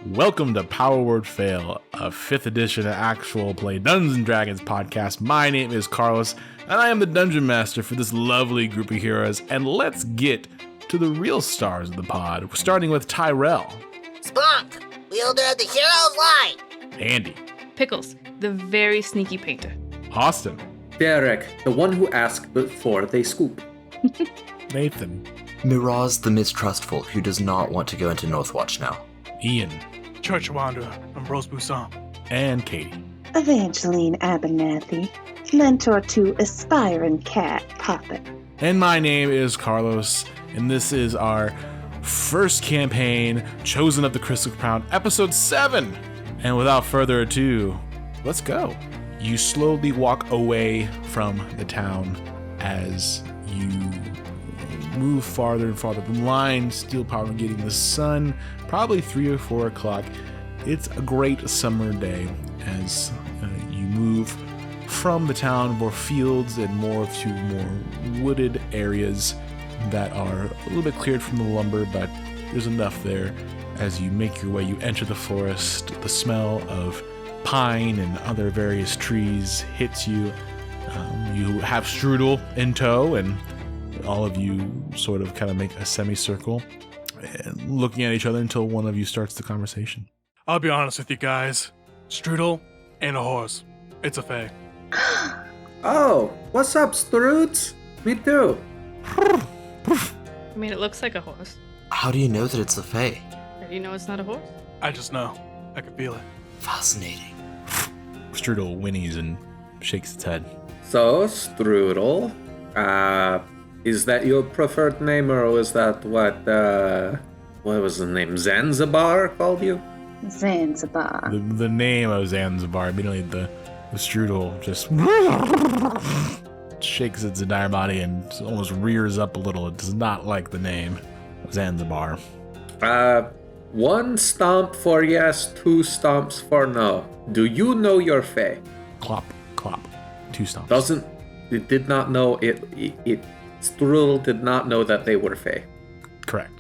Welcome to Power Word Fail, a 5th edition actual play Dungeons & Dragons podcast. My name is Carlos, and I am the Dungeon Master for this lovely group of heroes. And let's get to the real stars of the pod, starting with Tyrell. Spunk, wielder of the hero's light. Andy. Pickles, the very sneaky painter. Austin. Derek, the one who asked before they scoop. Nathan. Miraz, the mistrustful, who does not want to go into Northwatch now. Ian. Church Wanderer from Rose Buisson. And Katie. Evangeline Abernathy, mentor to aspiring cat Poppet. And my name is Carlos, and this is our first campaign, Chosen of the Crystal Crown, episode 7. And without further ado, let's go. You slowly walk away from the town as you move farther and farther from line, still probably getting the sun, probably 3 or 4 o'clock. It's a great summer day as you move from the town, more fields and more to more wooded areas that are a little bit cleared from the lumber, but there's enough there. As you make your way, you enter the forest. The smell of pine and other various trees hits you. You have Strudel in tow, and all of you sort of kind of make a semicircle and looking at each other until one of you starts the conversation. I'll be honest with you guys. Strudel ain't a horse. It's a fae. Oh, what's up, Stroots? Me too. I mean, it looks like a horse. How do you know that it's a fae? How do you know it's not a horse? I just know. I can feel it. Fascinating. Strudel whinnies and shakes its head. So, Strudel, is that your preferred name, or was that what was the name? Zanzibar called you? Zanzibar. The name of Zanzibar, immediately the Strudel just shakes its entire body and almost rears up a little. It does not like the name Zanzibar. 1 stomp for yes, 2 stomps for no. Do you know your fae? Clop, clop. 2 stomps. It did not know it Strudel did not know that they were fae. Correct.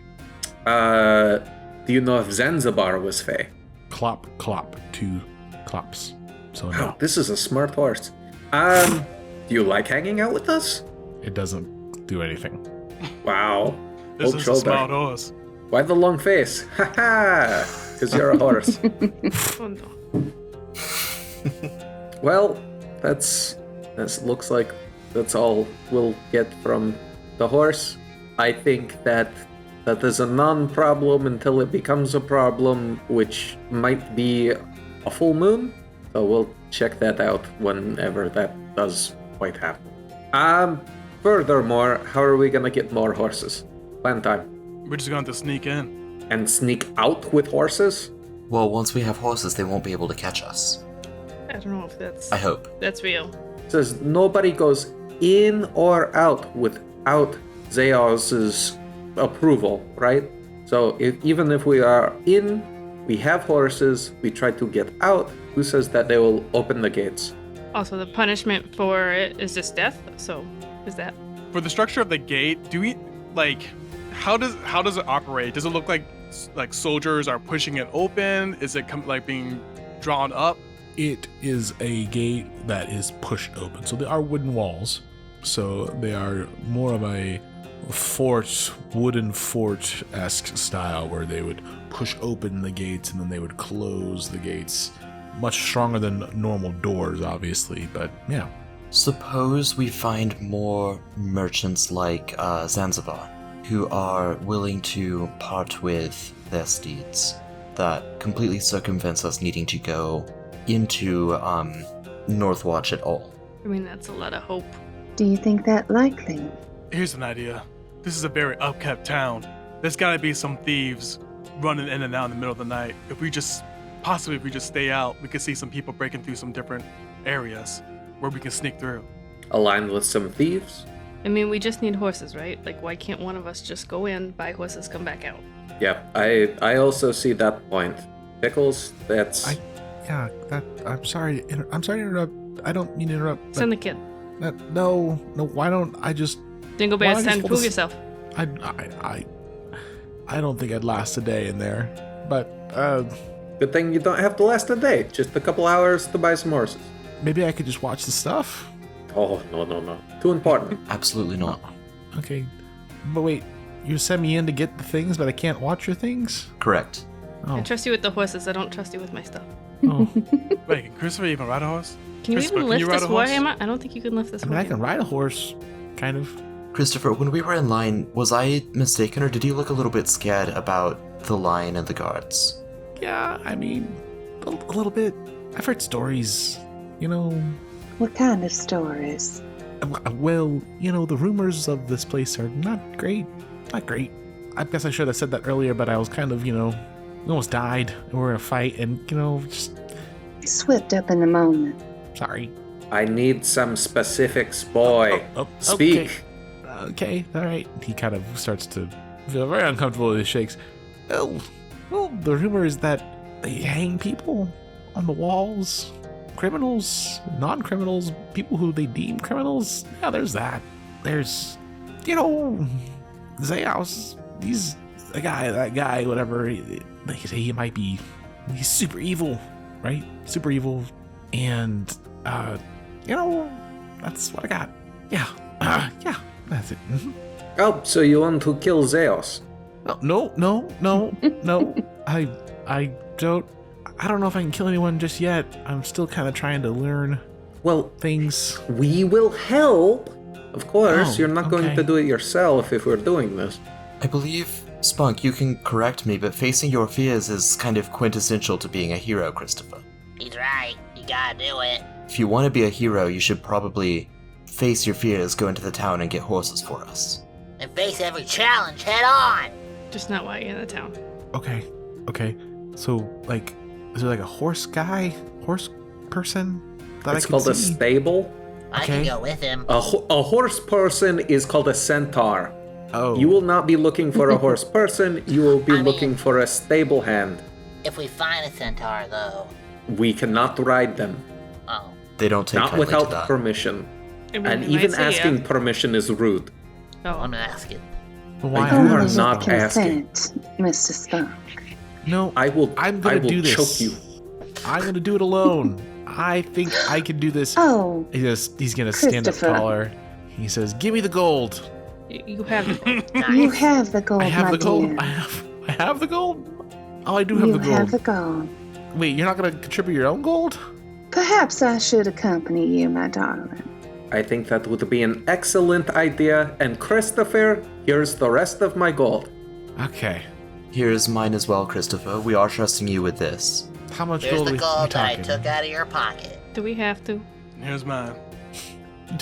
Do you know if Zanzibar was fae? Clop, clop. 2 clops. So no. Wow, this is a smart horse. Do you like hanging out with us? It doesn't do anything. Wow. This Old is shoulder. a smart horse. Why the long face? Ha ha! Because you're a horse. Oh no. Well, that's looks like that's all we'll get from the horse. I think that is a non-problem until it becomes a problem, which might be a full moon. So we'll check that out whenever that does quite happen. Furthermore, how are we gonna get more horses? Plan time. We're just going to sneak in. And sneak out with horses? Well, once we have horses, they won't be able to catch us. I don't know if that's I hope. that's real. It says nobody goes in or out without Zeos's approval, right? So even if we are in, we have horses, we try to get out, who says that they will open the gates? Also, the punishment for it is just death. So, is that? For the structure of the gate, do we, like, how does it operate? Does it look like soldiers are pushing it open? Is it being drawn up? It is a gate that is pushed open. So there are wooden walls. So they are more of a wooden fort-esque style where they would push open the gates and then they would close the gates. Much stronger than normal doors, obviously, but yeah. Suppose we find more merchants like Zanzibar, who are willing to part with their steeds, that completely circumvents us needing to go into Northwatch at all. I mean, that's a lot of hope. Do you think that likely? Here's an idea. This is a very upkept town. There's gotta be some thieves running in and out in the middle of the night. If we just stay out, we could see some people breaking through some different areas where we can sneak through. Aligned with some thieves? I mean, we just need horses, right? Like, why can't one of us just go in, buy horses, come back out? Yeah, I also see that point. Pickles, that's... I'm sorry to interrupt. I don't mean to interrupt. Send the kid. No, why don't I just... Jingle Why bells, don't I time just to prove yourself. I don't think I'd last a day in there. But Good thing you don't have to last a day. Just a couple hours to buy some horses. maybe I could just watch the stuff. Oh, no. Too important. Absolutely not. Okay, but wait, you send me in to get the things, but I can't watch your things? Correct. I trust you with the horses. I don't trust you with my stuff. Oh, Wait, can Christopher even ride a horse? Can you Christopher, even can you lift ride this a horse? warhammer? I don't think you can lift this I mean, I warhammer. can ride a horse, kind of. Christopher, when we were in line, was I mistaken or did you look a little bit scared about the line and the guards? Yeah, I mean, a little bit. I've heard stories, you know. What kind of stories? Well, you know, the rumors of this place are not great. Not great. I guess I should have said that earlier, but I was kind of, you know, we almost died. We were in a fight, and, you know, just Swept up in the moment. sorry. I need some specifics, boy. Speak. Okay, all right. He kind of starts to feel very uncomfortable as he shakes. Oh, well, the rumor is that they hang people on the walls. Criminals, non-criminals, people who they deem criminals. Yeah, there's that. There's, you know, Zeus. He's that guy, whatever. They say he might be. He's super evil, right? Super evil, and you know, that's what I got. Yeah, yeah, that's it. Mhm. Oh, so you want to kill Zeus? No. I don't know if I can kill anyone just yet. I'm still kind of trying to learn Well, things. we will help. Of course, Oh, you're not going okay. to do it yourself if we're doing this. I believe, Spunk, you can correct me, but facing your fears is kind of quintessential to being a hero, Christopher. He's right. You gotta do it. If you want to be a hero, you should probably face your fears, go into the town, and get horses for us. And face every challenge head on. Just not while you're in the town. Okay. So, like, is there like a horse person that It's I can called a see? stable. I can Okay. go with him. A horse person is called a centaur. Oh, You will not be looking for a horse person. You will be I mean- looking for a stable hand. If we find a centaur, though. We cannot ride them. Oh. They don't take Not kindly to without that. permission. I mean, And you might even say asking permission is rude. Yeah. Oh, I'm asking. why You Only are with not asking. consent, Mr. Spunk. No, I'm I'm I gonna will do this. choke you. I'm gonna do it alone. I think I can do this. Oh, He's gonna stand up Christopher. taller. He says, "Give me the gold." you have it. you Nice. have the gold, I have my the gold. dear. I have the gold. Oh, I do have You the gold. have the gold. Wait, you're not gonna contribute your own gold? Perhaps I should accompany you, my darling. I think that would be an excellent idea. And Christopher, here's the rest of my gold. Okay. Here's mine as well, Christopher. We are trusting you with this. How much Here's gold the are we gold that I talking? took out of your pocket. Do we have to? Here's mine. You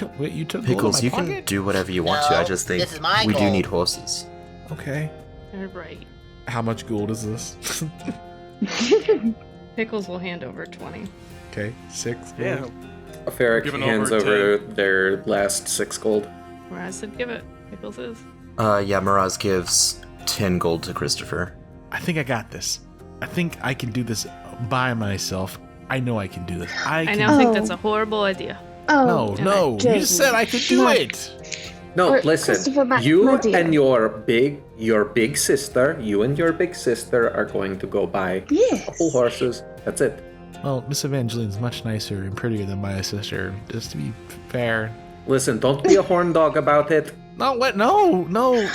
took gold Pickles, out you of my can pocket? do whatever you want to. No, I just think this is my we do gold. need horses. Okay. All right. How much gold is this? Pickles will hand over 20. Okay, 6 gold. Yeah. Ferric Giving hands over over their last 6 gold. Whereas said give it. Pickles is. Yeah, Miraz gives 10 gold to Christopher. I think I got this. I think I can do this by myself. I know I can do this. I I can. now think Oh. that's a horrible idea. Oh, No, you Jaden, just said I could do my- it. No, Or listen. Christopher, my You dear. and your big sister, you and your big sister are going to go buy Yes. a couple horses. That's it. Well, Miss Evangeline's much nicer and prettier than my sister. Just to be fair. Listen, don't be a horn dog about it. No, what? No,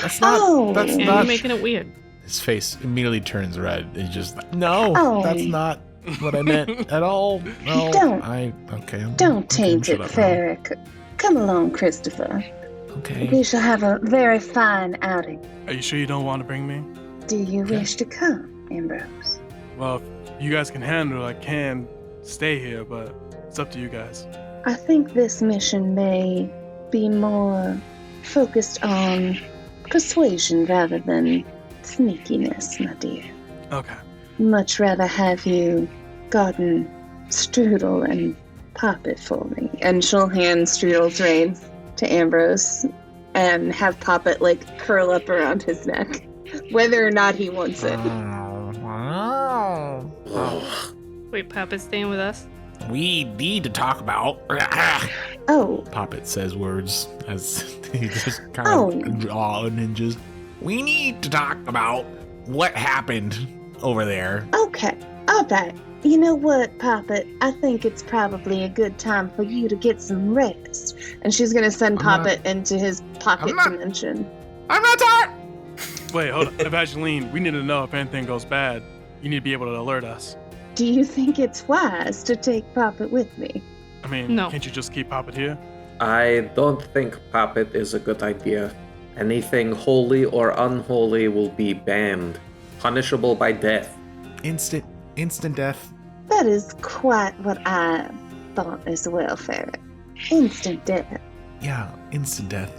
that's not. Oh. That's And not. you're making it weird. His face immediately turns red. He's just like, no, Oh. that's not what I meant at all. No, Don't. Okay. Don't okay, taint shut it, up now. Ferric. Come along, Christopher. Okay. We shall have a very fine outing. Are you sure you don't want to bring me? Do you wish to come, Ambrose? Well, if you guys can handle it, I can stay here, but it's up to you guys. I think this mission may be more focused on persuasion rather than sneakiness, my dear. Okay. Much rather have you garden Strudel and pop it for me. And she'll hand Strudel's reins to Ambrose and have Poppet like curl up around his neck, whether or not he wants it. Wait, Papa's staying with us? We need to talk about. Oh, Poppet says words as he just kind Oh. of ninjas. We need to talk about what happened over there. Okay, all right. You know what, Poppet? I think it's probably a good time for you to get some rest. And she's gonna send Poppet into his pocket dimension. I'm not tired! Wait, hold on. Evangeline, we need to know if anything goes bad. You need to be able to alert us. Do you think it's wise to take Poppet with me? I mean, No. can't you just keep Poppet here? I don't think Poppet is a good idea. Anything holy or unholy will be banned, punishable by death. Instant death. That is quite what I thought as well, Ferret. Instant death. Yeah, instant death.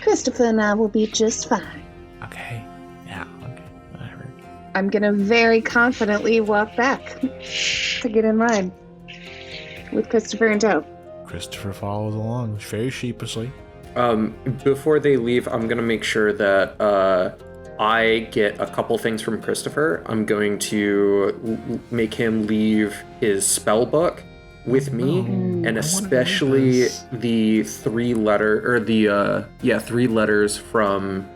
Christopher and I will be just fine. Okay. Yeah, okay. Whatever. I'm gonna very confidently walk back to get in line with Christopher in tow. Christopher follows along very sheepishly. Before they leave, I'm gonna make sure that I get a couple things from Christopher. I'm going to make him leave his spell book with me, and especially the three letters from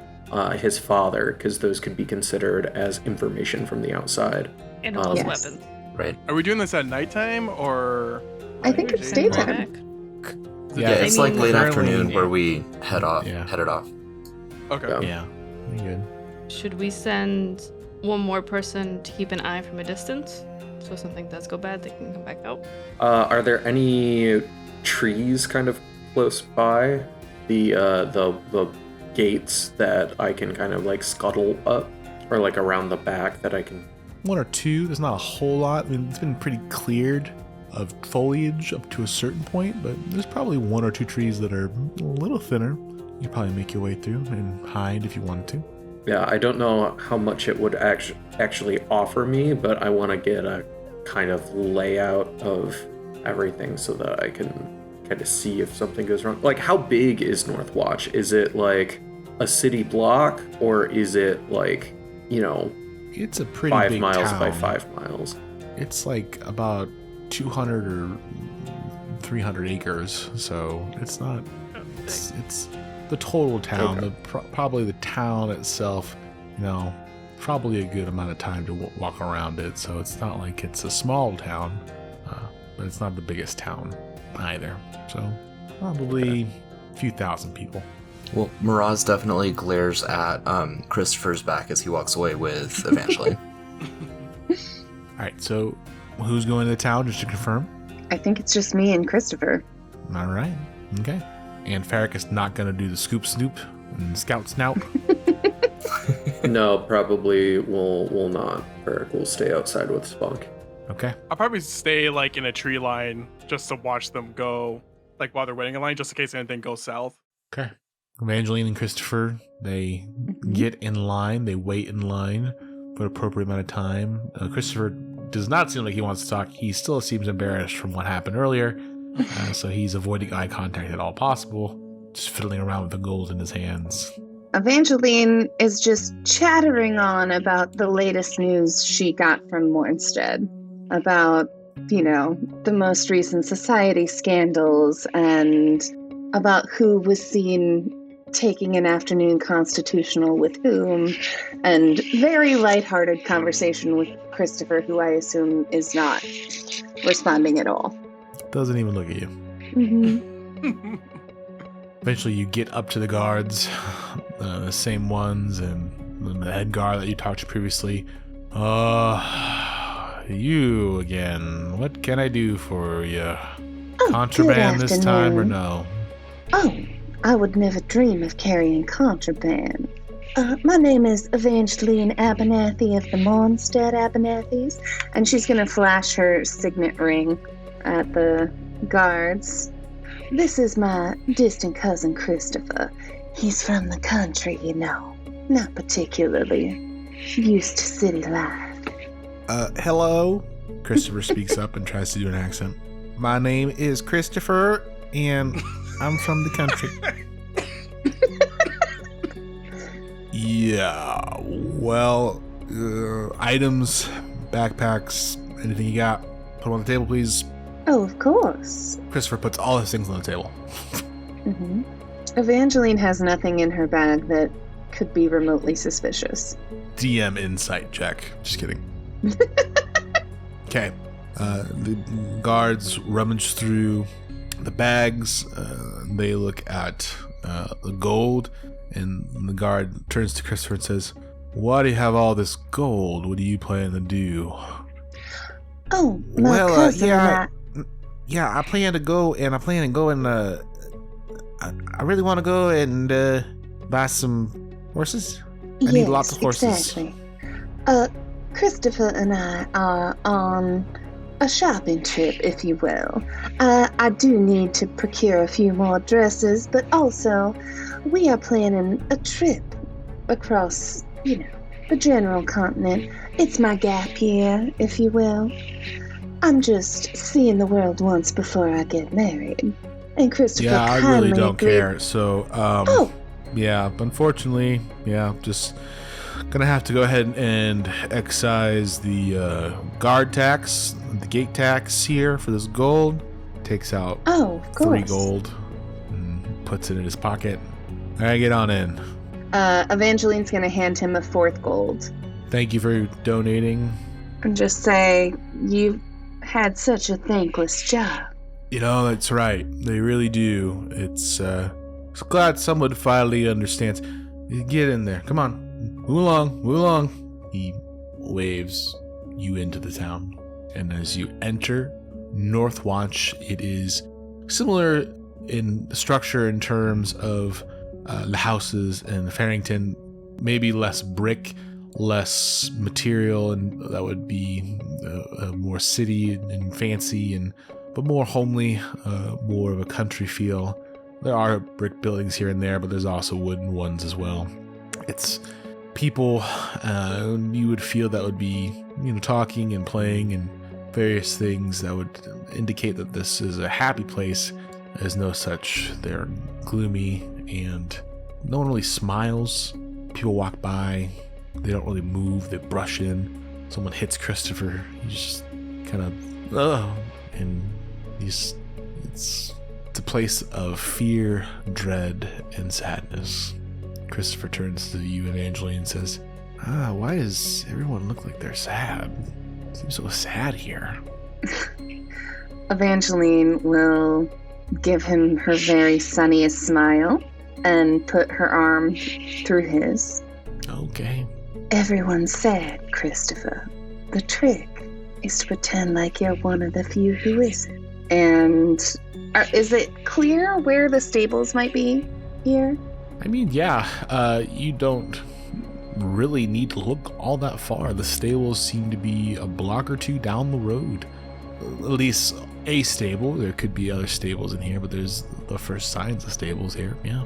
his father, because those could be considered as information from the outside. And plus Yes. weapons. Right. Are we doing this at nighttime or? I think it's And daytime. back. Yeah, it's like late currently- afternoon where we headed off. Okay. Yeah, you're good. Should we send one more person to keep an eye from a distance? So if something does go bad, they can come back out. Are there any trees kind of close by the gates that I can kind of like scuttle up, or like around the back that I can? One or two. There's not a whole lot. I mean, it's been pretty cleared of foliage up to a certain point, but there's probably one or two trees that are a little thinner. You could probably make your way through and hide if you wanted to. Yeah, I don't know how much it would actually offer me, but I want to get a kind of layout of everything so that I can kind of see if something goes wrong. Like, how big is Northwatch? Is it like a city block, or is it like, It's a pretty 5 big miles town. by 5 miles? It's like about 200 or 300 acres, so it's not. It's the total town. Okay. Probably the town itself. Probably a good amount of time to walk around it. So it's not like it's a small town, but it's not the biggest town either. So probably a few thousand people. Well, Miraz definitely glares at Christopher's back as he walks away with Evangeline. All right, so who's going to the town, just to confirm? I think it's just me and Christopher. All right, okay. And Farrick is not going to do the scoop snoop and scout snout. No, probably will not. Eric will stay outside with Spunk. Okay. I'll probably stay like in a tree line just to watch them go, like while they're waiting in line, just in case anything goes south. Okay. Evangeline and Christopher, they get in line. They wait in line for an appropriate amount of time. Christopher does not seem like he wants to talk. He still seems embarrassed from what happened earlier. So he's avoiding eye contact at all possible, just fiddling around with the gold in his hands. Evangeline is just chattering on about the latest news she got from Mornstead. About, the most recent society scandals and about who was seen taking an afternoon constitutional with whom, and very lighthearted conversation with Christopher, who I assume is not responding at all. Doesn't even look at you. Mm-hmm. Eventually you get up to the guards, the same ones, and the head guard that you talked to previously. You again. What can I do for you? Oh, Contraband good this time or afternoon. no? Oh, I would never dream of carrying contraband. My name is Evangeline Abernathy of the Mornstead Abernathys, and she's gonna flash her signet ring at the guards. This is my distant cousin Christopher. He's from the country, not particularly used to city life. Hello? Christopher speaks up and tries to do an accent. My name is Christopher, and I'm from the country. Yeah, well, items, backpacks, anything you got, put them on the table, please. Oh, of course. Christopher puts all his things on the table. Evangeline has nothing in her bag that could be remotely suspicious. DM insight check. Just kidding. Okay. The guards rummage through the bags. They look at the gold, and the guard turns to Christopher and says, "Why do you have all this gold? What do you plan to do?" Oh, my cousin and I. I plan to go, and I really want to go and buy some horses. I need lots of horses. Exactly. Christopher and I are on a shopping trip, if you will. I do need to procure a few more dresses, but also we are planning a trip across, the general continent. It's my gap year, if you will. I'm just seeing the world once before I get married. And Christopher I really don't care. So, yeah, unfortunately, just gonna have to go ahead and excise the guard tax, the gate tax here for this gold. Takes out 3 gold and puts it in his pocket. All right, get on in. Evangeline's gonna hand him a 4th gold. Thank you for donating. And just say, you've had such a thankless job. That's right. They really do. It's glad someone finally understands. Get in there. Come on. Move along. He waves you into the town. And as you enter Northwatch, it is similar in structure in terms of the houses in Farrington. Maybe less brick, less material, and that would be more city and fancy, but more homely, more of a country feel. There are brick buildings here and there, but there's also wooden ones as well. It's people you would feel that would be talking and playing and various things that would indicate that this is a happy place. There's no such. They're gloomy, and no one really smiles. People walk by, they don't really move, they brush in. Someone hits Christopher, he just kind of and it's a place of fear, dread, and sadness. Christopher turns to you, Evangeline, and says, why does everyone look like they're sad? It seems so sad here. Evangeline will give him her very sunniest smile and put her arm through his. Okay. Everyone's sad, Christopher. The trick is to pretend like you're one of the few who isn't. And is it clear where the stables might be here? I mean, you don't really need to look all that far. The stables seem to be a block or two down the road. At least a stable. There could be other stables in here, but there's the first signs of stables here, yeah.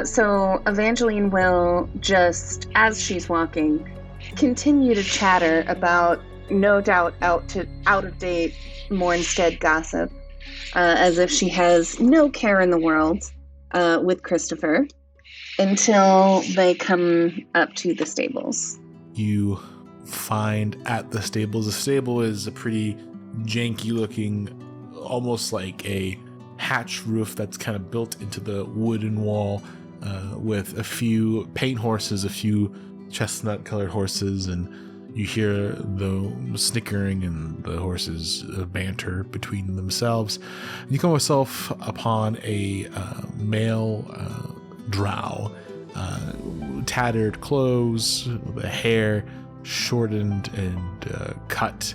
So Evangeline will just, as she's walking, continue to chatter about no doubt out of date Mornstead gossip, as if she has no care in the world with Christopher, until they come up to the stables. You find at the stables, the stable is a pretty janky looking, almost like a hatch roof that's kind of built into the wooden wall, with a few paint horses, a few chestnut colored horses, and you hear the snickering and the horses banter between themselves. You come yourself upon a male drow, tattered clothes, the hair shortened and cut.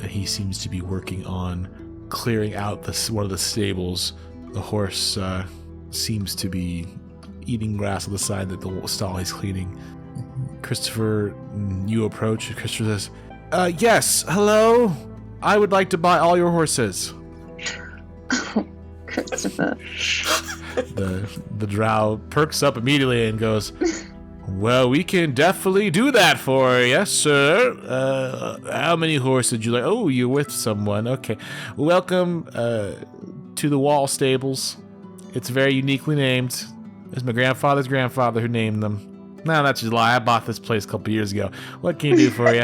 He seems to be working on clearing out one of the stables. The horse seems to be eating grass on the side that the stall he's cleaning. Christopher, you approach. Christopher says, yes, hello? I would like to buy all your horses. Christopher. The drow perks up immediately and goes, well, we can definitely do that for you, yes, sir. How many horses would you like? Oh, you're with someone. Okay. Welcome to the Wall Stables. It's very uniquely named. It's my grandfather's grandfather who named them. No, that's just a lie. I bought this place a couple years ago. What can you do for you?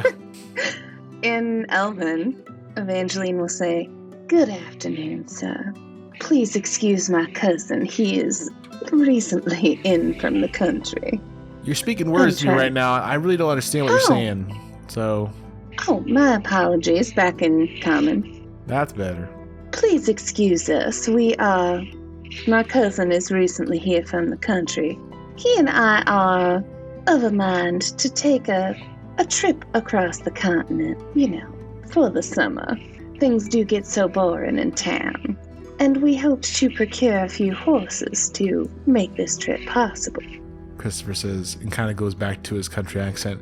In Elven, Evangeline will say, good afternoon, sir. Please excuse my cousin. He is recently in from the country. You're speaking words to me right now. I really don't understand what you're saying. So. Oh, my apologies. Back in common. That's better. Please excuse us. My cousin is recently here from the country. He and I are of a mind to take a trip across the continent, for the summer. Things do get so boring in town. And we hoped to procure a few horses to make this trip possible. Christopher says, and kind of goes back to his country accent.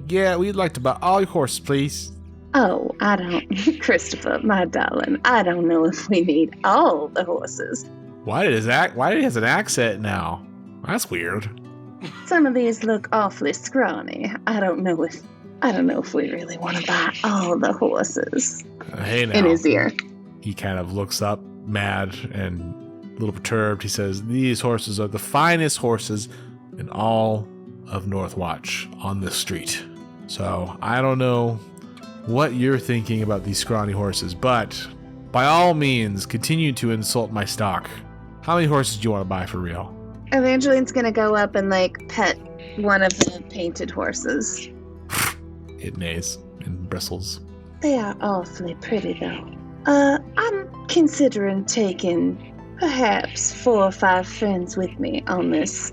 Yeah, we'd like to buy all your horses, please. Oh, I don't... Christopher, my darling, I don't know if we need all the horses. Why did he has an accent now? That's weird. Some of these look awfully scrawny. I don't know if we really want to buy all the horses. Hey now. In his ear. He kind of looks up, mad and a little perturbed. He says, these horses are the finest horses in all of Northwatch on this street. So I don't know what you're thinking about these scrawny horses, but by all means, continue to insult my stock. How many horses do you want to buy for real? Evangeline's gonna go up and pet one of the painted horses. It neighs and bristles. They are awfully pretty though. I'm considering taking perhaps 4 or 5 friends with me on this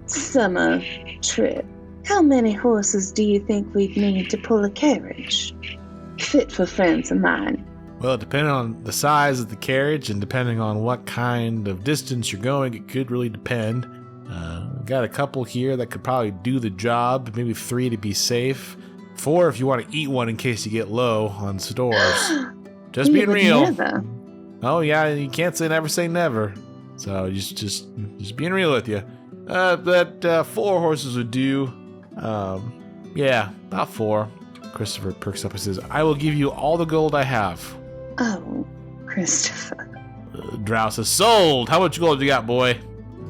summer trip. How many horses do you think we'd need to pull a carriage fit for friends of mine? Well, depending on the size of the carriage and depending on what kind of distance you're going, it could really depend. We've got a couple here that could probably do the job, maybe 3 to be safe. 4 if you want to eat one in case you get low on stores. Just being real. Never. Oh yeah, you can't never say never. So just being real with you. But 4 horses would do. Yeah, about 4. Christopher perks up and says, I will give you all the gold I have. Oh, Christopher. Drow says, sold! How much gold you got, boy?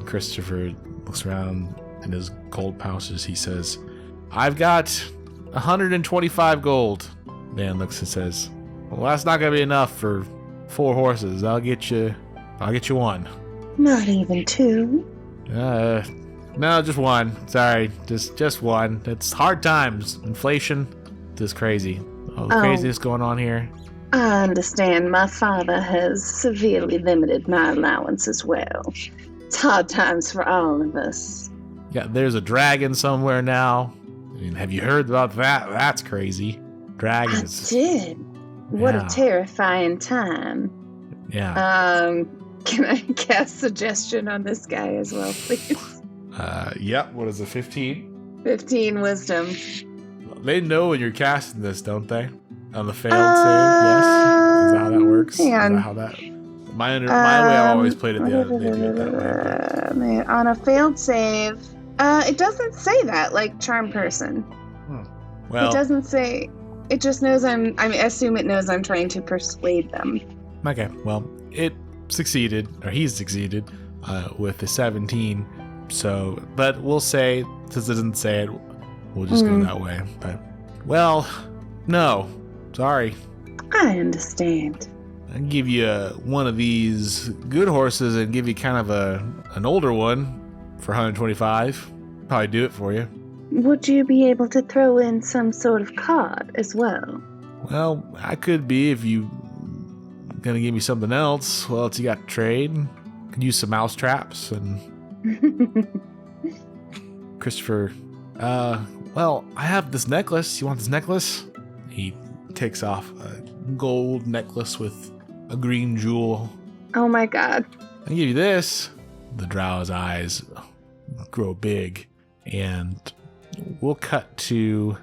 Christopher looks around in his gold pouches. He says, I've got 125 gold. Dan looks and says, well, that's not going to be enough for 4 horses. I'll get you 1. Not even 2? No, just 1. Sorry, just 1. It's hard times. Inflation is crazy. All the craziness going on here. I understand. My father has severely limited my allowance as well. It's hard times for all of us. Yeah, there's a dragon somewhere now. I mean, have you heard about that? That's crazy. Dragons. I did. What a terrifying time. Yeah. Can I cast suggestion on this guy as well, please? Yep. What is it, 15? 15 wisdom. They know when you're casting this, don't they? On the failed save, yes? Is that how that works? Hang on. Is that how that... My way I've always played it, they do it that way. On a failed save, it doesn't say that, like Charm Person. Well, it doesn't say... It just knows I assume it knows I'm trying to persuade them. Okay, well, it succeeded, or he's succeeded, with the 17. So, but we'll say, since it doesn't say it, we'll just go that way. But, well, no. Sorry. I understand. I can give you one of these good horses and give you kind of an older one for 125. Probably do it for you. Would you be able to throw in some sort of card as well? Well, I could be if you gonna give me something else. What else you got to trade? Could use some mouse traps and Christopher. Well, I have this necklace. You want this necklace? He takes off a gold necklace with a green jewel. Oh my god. I give you this. The Drow's eyes grow big, and we'll cut to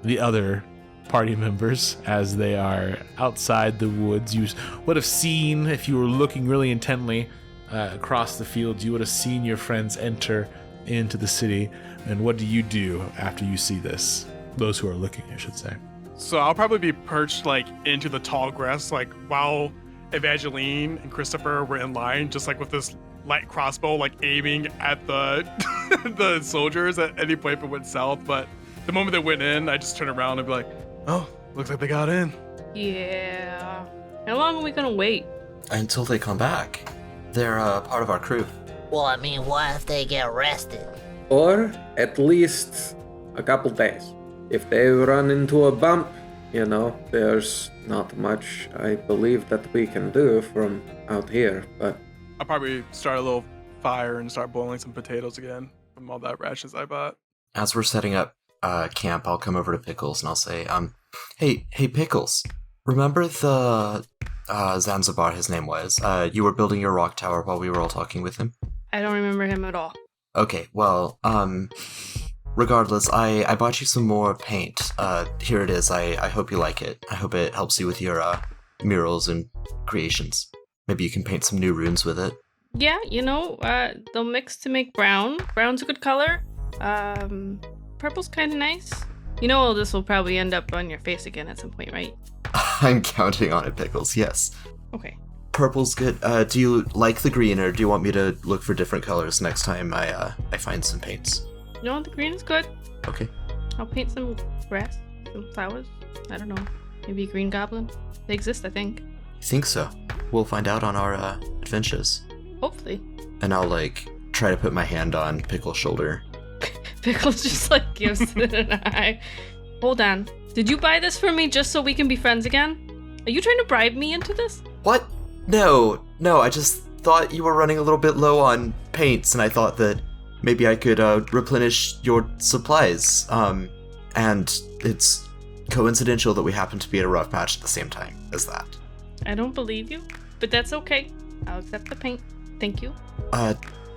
the other party members as they are outside the woods. You would have seen, if you were looking really intently across the fields, you would have seen your friends enter into the city. And what do you do after you see this? Those who are looking, I should say. So I'll probably be perched into the tall grass, while Evangeline and Christopher were in line, just with this light crossbow, aiming at the the soldiers at any point if it went south. But the moment they went in, I just turn around and be like, oh, looks like they got in. Yeah. How long are we gonna wait? Until they come back. They're part of our crew. Well, what if they get arrested? or at least a couple days. If they run into a bump, there's not much I believe that we can do from out here, but I'll probably start a little fire and start boiling some potatoes again from all that rations I bought. As we're setting up camp, I'll come over to Pickles and I'll say, hey Pickles, remember the Zanzibar, his name was, you were building your rock tower while we were all talking with him? I don't remember him at all. Okay, well, regardless, I bought you some more paint. Here it is. I hope you like it. I hope it helps you with your murals and creations. Maybe you can paint some new runes with it. Yeah, they'll mix to make brown. Brown's a good color. Purple's kind of nice. This will probably end up on your face again at some point, right? I'm counting on it, Pickles, yes. Okay. Purple's good. Do you like the green, or do you want me to look for different colors next time I find some paints? No, the green is good. Okay. I'll paint some grass, some flowers. I don't know. Maybe a green goblin. They exist, I think. You think so? We'll find out on our adventures. Hopefully. And I'll, try to put my hand on Pickle's shoulder. Pickles just, gives it an eye. Hold on. Did you buy this for me just so we can be friends again? Are you trying to bribe me into this? What? No, I just thought you were running a little bit low on paints, and I thought that maybe I could replenish your supplies. And it's coincidental that we happen to be at a rough patch at the same time as that. I don't believe you, but that's okay. I'll accept the paint. Thank you.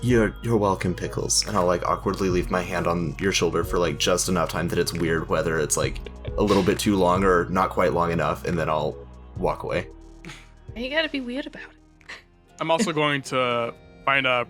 You're welcome, Pickles. And I'll awkwardly leave my hand on your shoulder for just enough time that it's weird whether it's a little bit too long or not quite long enough, and then I'll walk away. You gotta be weird about it. I'm also going to find a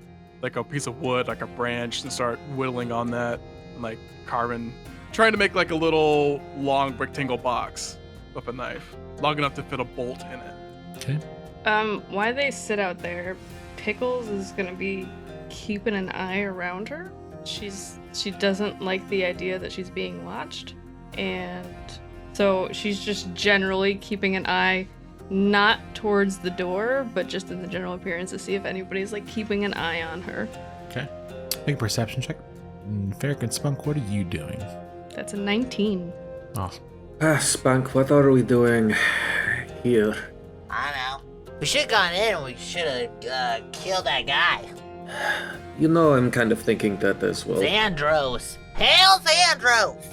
piece of wood, a branch, and start whittling on that, and carving, trying to make a little long rectangle box with a knife, long enough to fit a bolt in it. Okay. While they sit out there, Pickles is gonna be keeping an eye around her. She doesn't like the idea that she's being watched, and so she's just generally keeping an eye not towards the door, but just in the general appearance to see if anybody's keeping an eye on her. Okay. Make a perception check. Ferric and Spunk, what are you doing? That's a 19. Awesome. Spunk, what are we doing here? I don't know. We should have gone in and we should have killed that guy. I'm kind of thinking that as well. Xandros. Hail Xandros!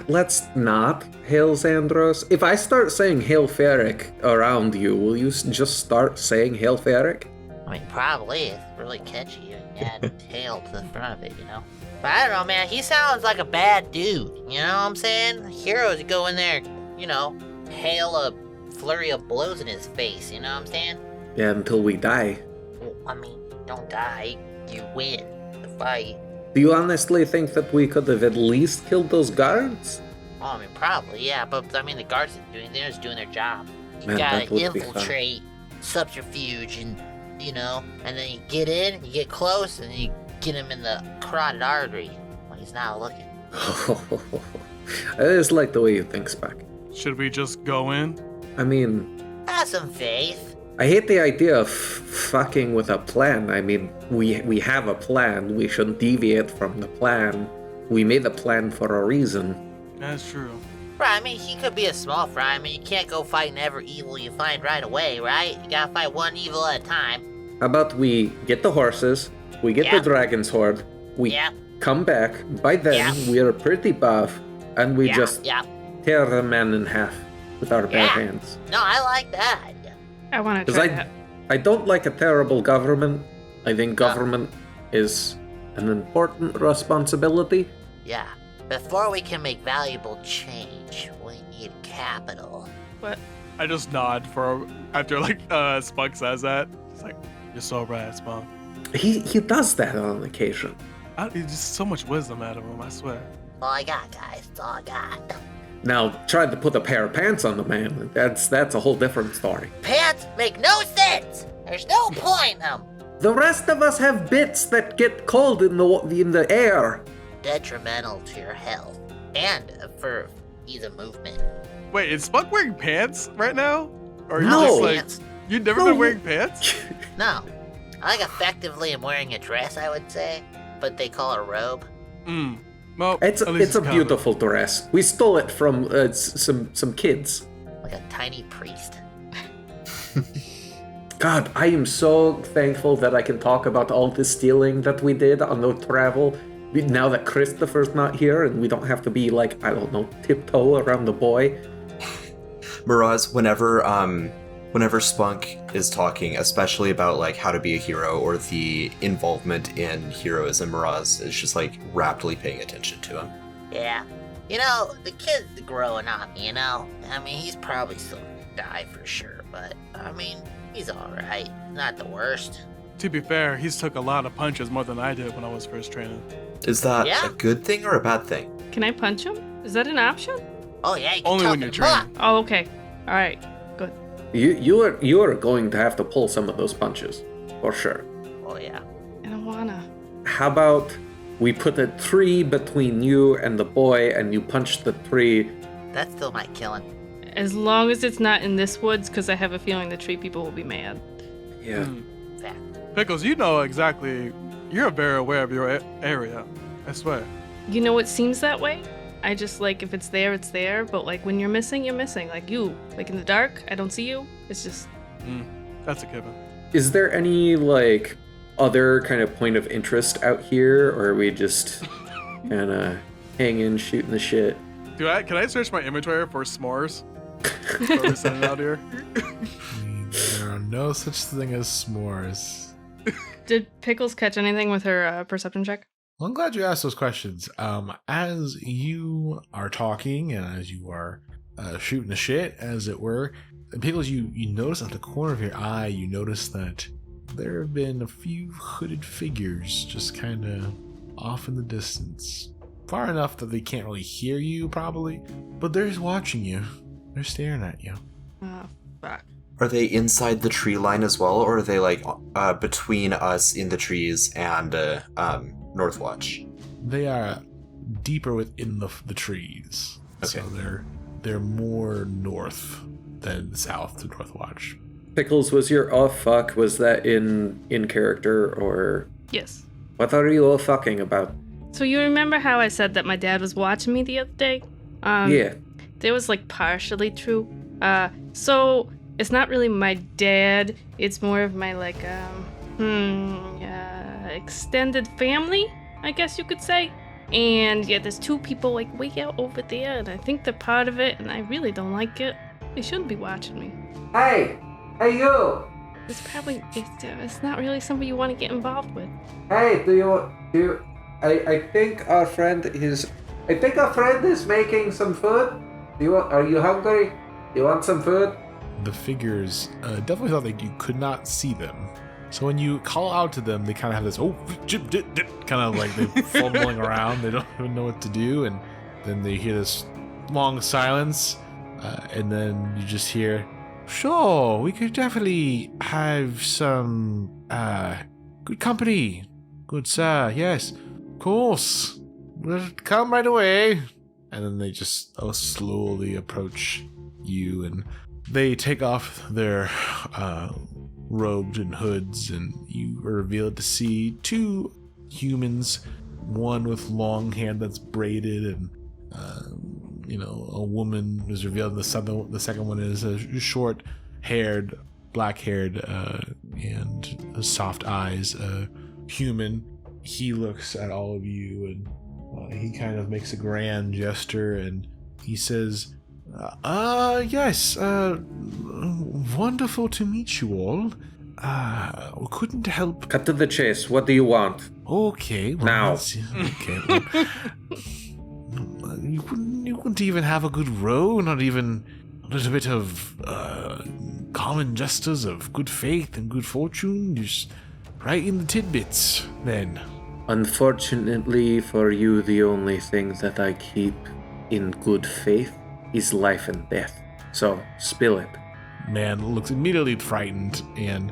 Let's not hail Xandros. If I start saying Hail Ferric around you, will you just start saying Hail Ferric? I mean, probably. It's really catchy and add hail to the front of it, But I don't know, man. He sounds like a bad dude. You know what I'm saying? Heroes go in there, hail a flurry of blows in his face. You know what I'm saying? Yeah, until we die. Well, I mean, don't die. You win the fight. Do you honestly think that we could have at least killed those guards? Well, I mean, probably, yeah. But, the guards they're just doing their job. You Man, that gotta would be infiltrate, subterfuge, and, and then you get in, you get close, and you get him in the carotid artery when he's not looking. I just like the way you think, Spunk. Should we just go in? I mean, Have some faith. I hate the idea of fucking with a plan. I mean, we have a plan. We shouldn't deviate from the plan. We made a plan for a reason. That's true. Right, I mean, he could be a small fry. I mean, you can't go fighting every evil you find right away, right? You gotta fight one evil at a time. How about we get the horses, we get the dragon's horde, we come back. By then, we are pretty buff, and we just tear the man in half with our bare hands. No, I like that. I want to try that. I don't like a terrible government. I think government is an important responsibility. Yeah. Before we can make valuable change, we need capital. What? I just nod after Spunk says that. It's you're so right, Spunk. He does that on occasion. There's just so much wisdom out of him, I swear. All I got, guys. That's all I got. Now, try to put a pair of pants on the man. That's a whole different story. Pants make no sense. There's no point in them. The rest of us have bits that get cold in the air. Detrimental to your health and for ease of movement. Wait, is Spunk wearing pants right now? Or No. you just you've never been wearing pants? No. I effectively am wearing a dress, I would say, but they call it a robe. Well, It's at least a covered. beautiful dress. We stole it from some kids. Like a tiny priest. God, I am so thankful that I can talk about all the stealing that we did on the travel. Now that Christopher's not here and we don't have to be like, I don't know, tiptoe around the boy. Miraz, whenever Spunk is talking, especially about like how to be a hero or the involvement in heroism, Miraz is just like raptly paying attention to him. Yeah. You know, the kid's growing up, you know? I mean, he's probably still gonna die for sure, but, I mean, he's alright. Not the worst. To be fair, he's took a lot of punches more than I did when I was first training. Is that Yeah. a good thing or a bad thing? Can I punch him? Is that an option? Oh, yeah, you can Only when toughen you're him up. training. Oh, okay. All right. Good. You are going to have to pull some of those punches, for sure. Oh, yeah. I don't wanna. How about we put a tree between you and the boy, and you punch the tree? That still might kill him. As long as it's not in this woods, because I have a feeling the tree people will be mad. Yeah. Fact. Pickles, you know exactly. You're very aware of your area. I swear. You know, it seems that way. I just like if it's there, it's there. But like when you're missing, you're missing. Like you, like in the dark, I don't see you. It's just That's a given. Is there any like other kind of point of interest out here, or are we just kind of hanging, shooting the shit? Can I search my inventory for s'mores? That's what we're sending out here. There are no such thing as s'mores. Did Pickles catch anything with her perception check? Well, I'm glad you asked those questions. As you are talking and as you are shooting the shit, as it were, Pickles, you notice at the corner of your eye, you notice that there have been a few hooded figures just kind of off in the distance. Far enough that they can't really hear you, probably, but they're just watching you. They're staring at you. Oh, fuck. Are they inside the tree line as well, or are they like between us in the trees and Northwatch? They are deeper within the trees. Okay. So they're more north than south to Northwatch. Pickles, was your oh fuck, was that in character, or Yes. what are you all fucking about? So you remember how I said that my dad was watching me the other day? Yeah. That was like partially true. So it's not really my dad. It's more of my like extended family, I guess you could say. And yeah, there's two people like way out over there, and I think they're part of it, and I really don't like it. They shouldn't be watching me. Hey you! It's probably it's not really somebody you want to get involved with. Hey, I think our friend is making some food. Are you hungry? You want some food? The figures definitely thought that you could not see them. So when you call out to them, they kind of have this kind of like they're fumbling around. They don't even know what to do, and then they hear this long silence, and then you just hear, "Sure, we could definitely have some good company, good sir. Yes, of course. We'll come right away." And then they just slowly approach you, and they take off their robes and hoods, and you are revealed to see two humans, one with long hair that's braided, and a woman is revealed. The second one is a short-haired, black-haired, and soft eyes human. He looks at all of you, and he kind of makes a grand gesture, and he says, yes, wonderful to meet you all. Couldn't help. Cut to the chase. What do you want? Okay, well, Now. Okay, well, you wouldn't even have a good row, not even a little bit of common gestures of good faith and good fortune, just right in the tidbits, then. Unfortunately for you, the only thing that I keep in good faith is life and death. So, spill it. Man looks immediately frightened, and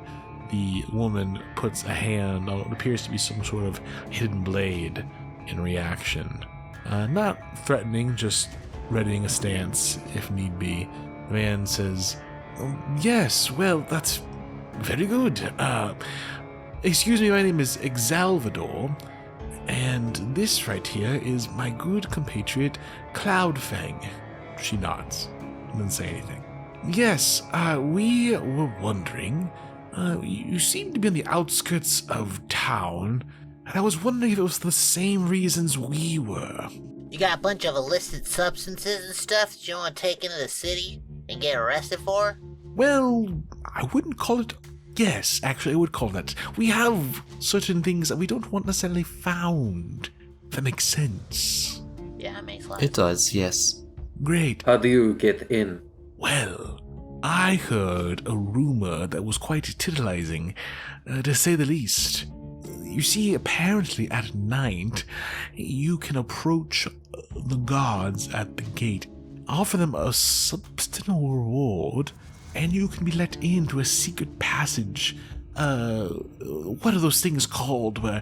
the woman puts a hand on what appears to be some sort of hidden blade in reaction. Not threatening, just readying a stance if need be. The man says, yes, well, that's very good. Excuse me, my name is Exalvador. And this right here is my good compatriot, Cloudfang. She nods. Doesn't say anything. Yes, we were wondering. You seem to be on the outskirts of town, and I was wondering if it was the same reasons we were. You got a bunch of illicit substances and stuff that you want to take into the city and get arrested for? Well, I wouldn't call it. Yes, actually, I would call that. We have certain things that we don't want necessarily found. If that makes sense. Yeah, it makes sense. It does, yes. Great. How do you get in? Well, I heard a rumor that was quite titillizing, to say the least. You see, apparently at night, you can approach the guards at the gate, offer them a substantial reward, and you can be let into a secret passage. What are those things called where,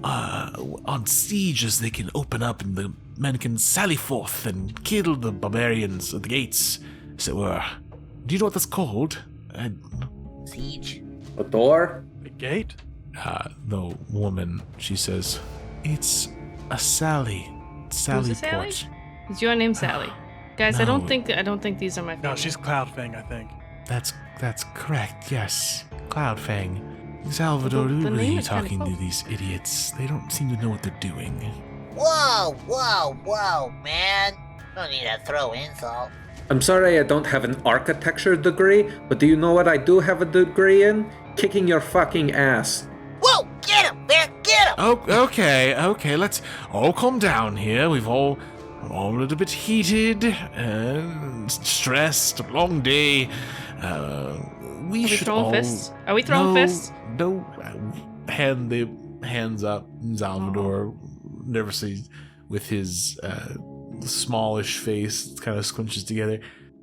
on sieges they can open up and the men can sally forth and kill the barbarians at the gates, as it were. Do you know what that's called? Siege? A door? The gate? The woman, she says, it's a Sally. Sally Who's a Sally? Port. Is your name Sally? Guys, No. I don't think these are my No, family. she's Cloudfang, I think. That's correct, yes. Cloudfang. Salvador, The who are name you is kinda talking to cool. these idiots? They don't seem to know what they're doing. Whoa, man. Don't need to throw insult. I'm sorry I don't have an architecture degree, but do you know what I do have a degree in? Kicking your fucking ass. Whoa, get him, Bear, get him! Oh, okay, let's all calm down here. We've all a little bit heated and stressed, long day. We Are we should throwing all... fists? Are we throwing fists? No, hand the hands up. Salvador nervously with his smallish face kind of scrunches together.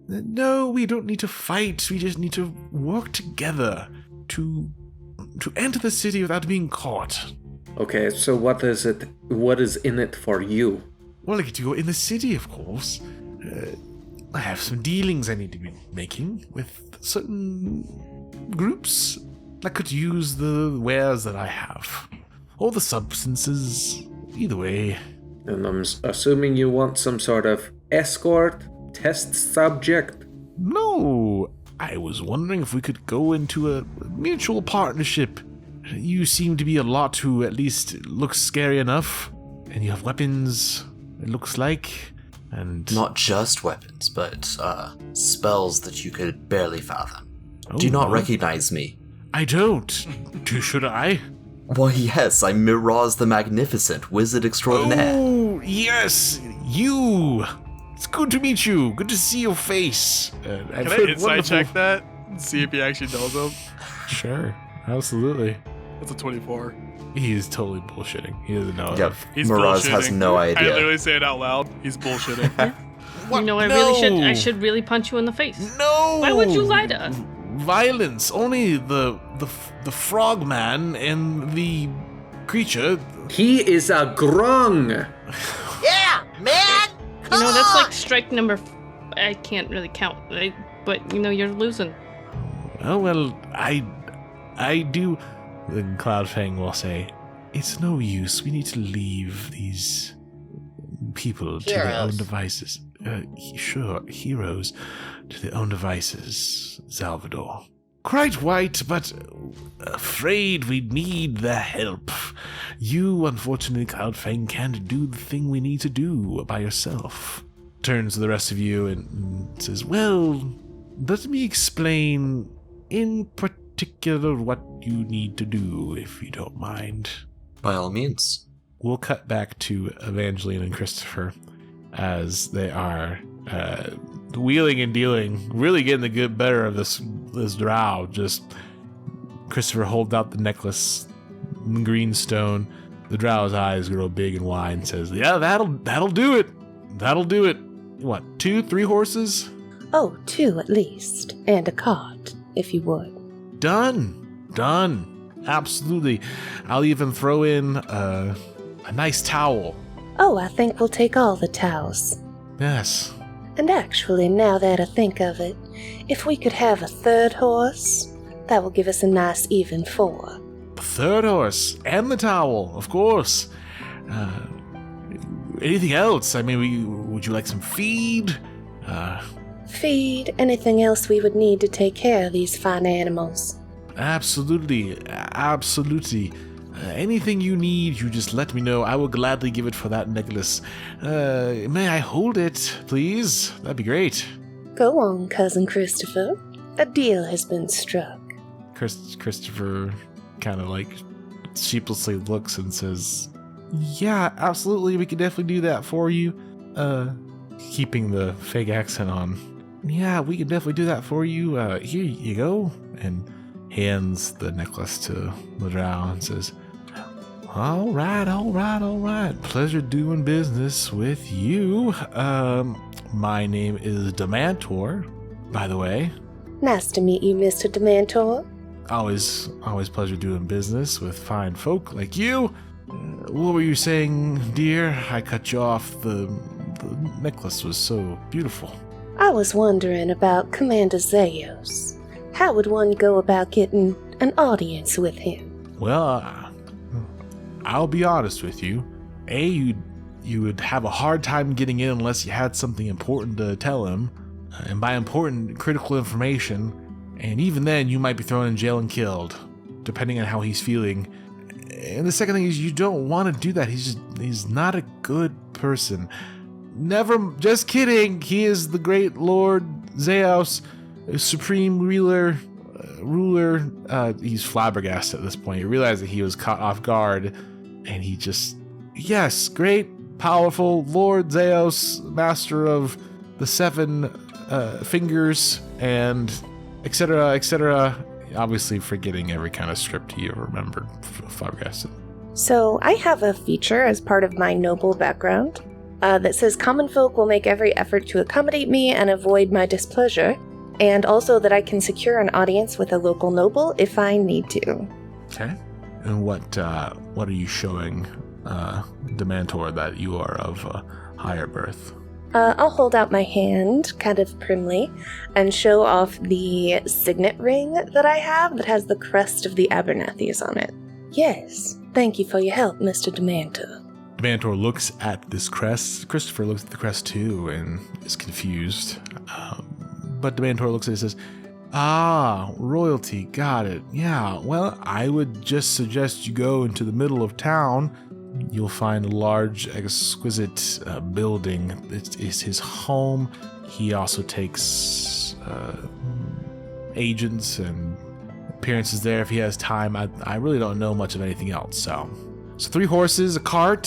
No, we don't need to fight. We just need to work together to enter the city without being caught. Okay, so what is it? What is in it for you? Well, I get to go in the city, of course. I have some dealings I need to be making with certain groups that could use the wares that I have. Or the substances. Either way. And I'm assuming you want some sort of escort, test subject? No, I was wondering if we could go into a mutual partnership. You seem to be a lot who at least looks scary enough. And you have weapons, it looks like. And Not just weapons, but spells that you could barely fathom. Oh, Do you not no. recognize me? I don't. Should I? Why, yes, I'm Miraz the Magnificent, wizard extraordinaire. Oh, yes, you. It's good to meet you. Good to see your face. I've Can I heard insight wonderful- check that? And see if he actually knows him? Sure, absolutely. That's a 24. He is totally bullshitting. He doesn't know. Yep, He's Miraz has bullshitting. no I idea. literally say it out loud. He's bullshitting. What? You know, I No. should really punch you in the face. No. Why would you lie to us? Violence. Only the frogman and the creature. He is a grung! Yeah, man! You know, that's Come like strike number. I can't really count, right? But you know, you're losing. Oh well, I do. Then Cloudfang will say, "It's no use. We need to leave these people to their own Heroes. devices. Sure, heroes to their own devices, Salvador. Quite right, but afraid we need their help. You, unfortunately, Cloudfang, can't do the thing we need to do by yourself." Turns to the rest of you and says, "Well, let me explain in particular what you need to do, if you don't mind." By all means. We'll cut back to Evangeline and Christopher as they are wheeling and dealing, really getting the good better of this drow. Just Christopher holds out the necklace, the green stone. The drow's eyes grow big and wide and says, "Yeah, that'll do it. That'll do it. What, 2, 3 horses? Oh, 2 at least. And a cart, if you would. Done. Absolutely. I'll even throw in a nice towel. Oh, I think we'll take all the towels. Yes. And actually, now that I think of it, if we could have a 3rd horse, that will give us a nice even 4. The 3rd horse and the towel, of course. Anything else? I mean, would you like some feed? Feed, anything else we would need to take care of these fine animals. Absolutely. Anything you need, you just let me know. I will gladly give it for that necklace. May I hold it, please? That'd be great. Go on, Cousin Christopher. A deal has been struck. Christopher kind of like sheepishly looks and says, yeah, absolutely, we can definitely do that for you. Keeping the fake accent on. Yeah, we can definitely do that for you. Here you go. And hands the necklace to the drow and says, all right. Pleasure doing business with you. My name is Demantor, by the way. Nice to meet you, Mr. Demantor. Always pleasure doing business with fine folk like you. What were you saying, dear? I cut you off. The necklace was so beautiful. I was wondering about Commander Zeos. How would one go about getting an audience with him? Well, I'll be honest with you. You would have a hard time getting in unless you had something important to tell him. And by important, critical information. And even then, you might be thrown in jail and killed, depending on how he's feeling. And the second thing is, you don't want to do that. He's not a good person. Never, just kidding. He is the great Lord Zeus, supreme ruler. He's flabbergasted at this point. He realized that he was caught off guard, and he just, yes, great, powerful Lord Zeus, master of the 7 fingers, and etc. Obviously forgetting every kind of script he ever remembered. Flabbergasted. So I have a feature as part of my noble background that says common folk will make every effort to accommodate me and avoid my displeasure, and also that I can secure an audience with a local noble if I need to. Okay. And what are you showing Demantor that you are of higher birth? I'll hold out my hand, kind of primly, and show off the signet ring that I have that has the crest of the Abernathy's on it. Yes, thank you for your help, Mr. Demantor. Demantor looks at this crest. Christopher looks at the crest too and is confused. But Demantor looks at it and says, royalty, got it. Yeah, well, I would just suggest you go into the middle of town. You'll find a large, exquisite building. It is his home. He also takes agents and appearances there if he has time. I really don't know much of anything else. So 3 horses, a cart,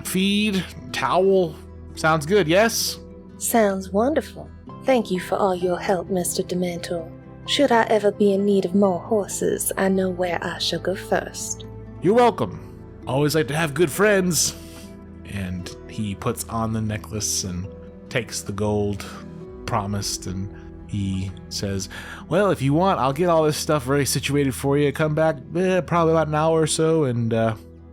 feed, towel. Sounds good, yes? Sounds wonderful. Thank you for all your help, Mr. Demantor. Should I ever be in need of more horses, I know where I shall go first. You're welcome. Always like to have good friends. And he puts on the necklace and takes the gold promised, and he says, well, if you want, I'll get all this stuff very situated for you. Come back probably about an hour or so, and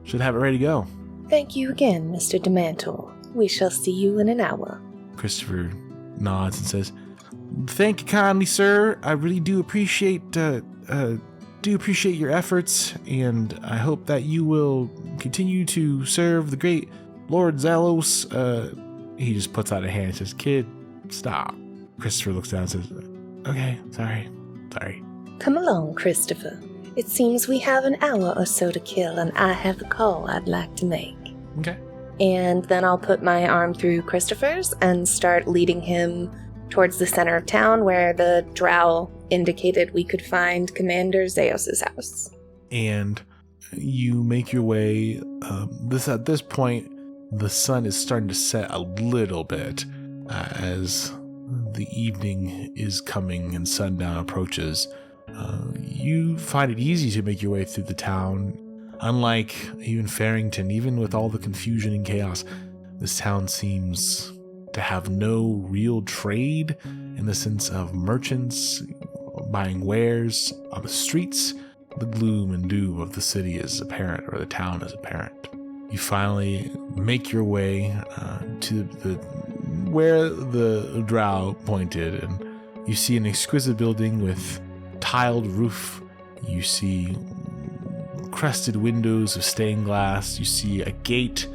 should have it ready to go. Thank you again, Mr. Demantor. We shall see you in an hour. Christopher nods and says, thank you kindly, sir. I really do appreciate your efforts, and I hope that you will continue to serve the great Lord Zelos. He just puts out a hand and says, kid, stop. Christopher looks down and says, okay, sorry. Come along, Christopher. It seems we have an hour or so to kill, and I have a call I'd like to make. Okay. And then I'll put my arm through Christopher's and start leading him towards the center of town where the drow indicated we could find Commander Zeus' house. And you make your way. At this point, the sun is starting to set a little bit as the evening is coming and sundown approaches. You find it easy to make your way through the town. Unlike even Farrington, even with all the confusion and chaos, this town seems to have no real trade in the sense of merchants buying wares on the streets. The gloom and doom of the city is apparent, or the town is apparent. You finally make your way to where the drow pointed, and you see an exquisite building with tiled roof. You see crested windows of stained glass. You see a gate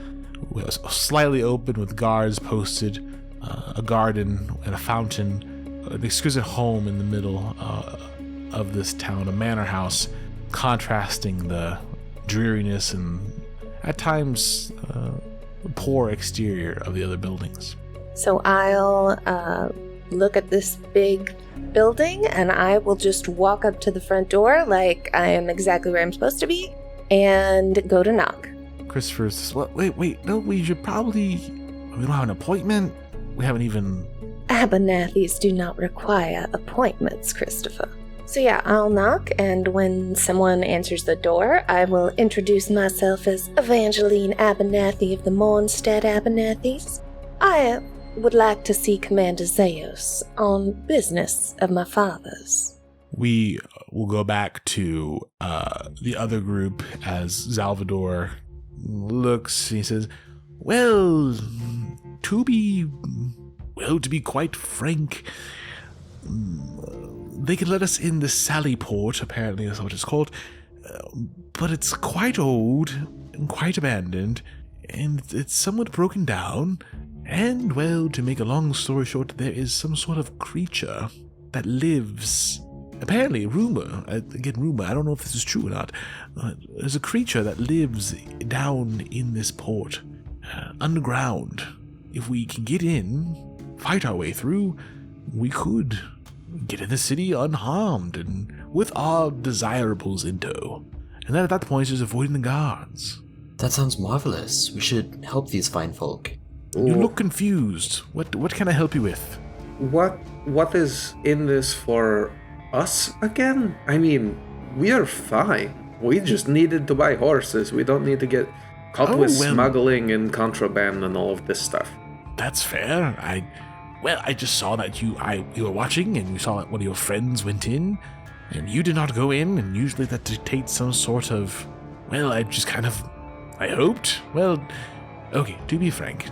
slightly open with guards posted, a garden and a fountain, an exquisite home in the middle of this town, a manor house, contrasting the dreariness and at times poor exterior of the other buildings. So I'll look at this big building and I will just walk up to the front door like I am exactly where I'm supposed to be and go to knock. Christopher says, wait, no, we should probably... We don't have an appointment. We haven't even... Abernathy's do not require appointments, Christopher. So yeah, I'll knock, and when someone answers the door, I will introduce myself as Evangeline Abernathy of the Mornstead Abernathys. I would like to see Commander Zeus on business of my father's. We will go back to the other group as Salvador looks, he says, well, to be quite frank, they can let us in the Sally Port, apparently that's what it's called, but it's quite old and quite abandoned, and it's somewhat broken down, and, well, to make a long story short, there is some sort of creature that lives, apparently, rumor, I don't know if this is true or not, there's a creature that lives down in this port, underground. If we can get in, fight our way through, we could get in the city unharmed and with our desirables in tow. And then at that point, just avoiding the guards. That sounds marvelous. We should help these fine folk. You look confused. What can I help you with? What is in this for us again? I mean, we are fine. We just needed to buy horses. We don't need to get caught with smuggling and contraband and all of this stuff. That's fair. I just saw that you were watching and you saw that one of your friends went in and you did not go in, and usually that dictates some sort of, I hoped. Well, okay, to be frank,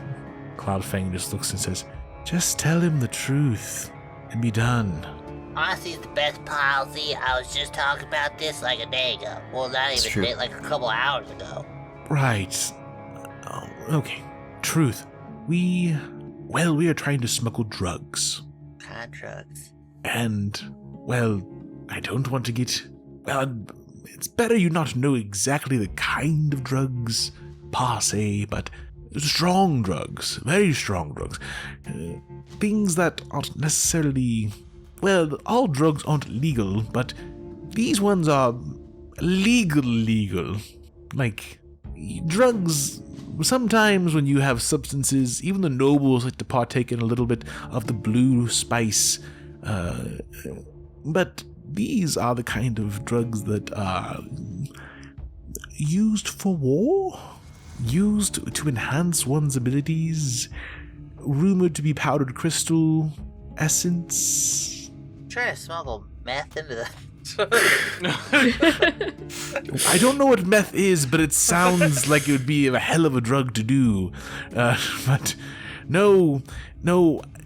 Cloudfang just looks and says, just tell him the truth and be done. Honestly, it's the best policy. I was just talking about this like a day ago. Well, not even a day, like a couple hours ago. Right. Okay. Truth. We are trying to smuggle drugs. What kind of drugs? And, I don't want to get... it's better you not know exactly the kind of drugs, per se, but strong drugs, very strong drugs. Things that aren't necessarily... all drugs aren't legal, but these ones are legal. Like, drugs... Sometimes when you have substances, even the nobles like to partake in a little bit of the blue spice. But these are the kind of drugs that are used for war, used to enhance one's abilities, rumored to be powdered crystal essence. Trying to smuggle meth into the... I don't know what meth is, but it sounds like it would be a hell of a drug to do. But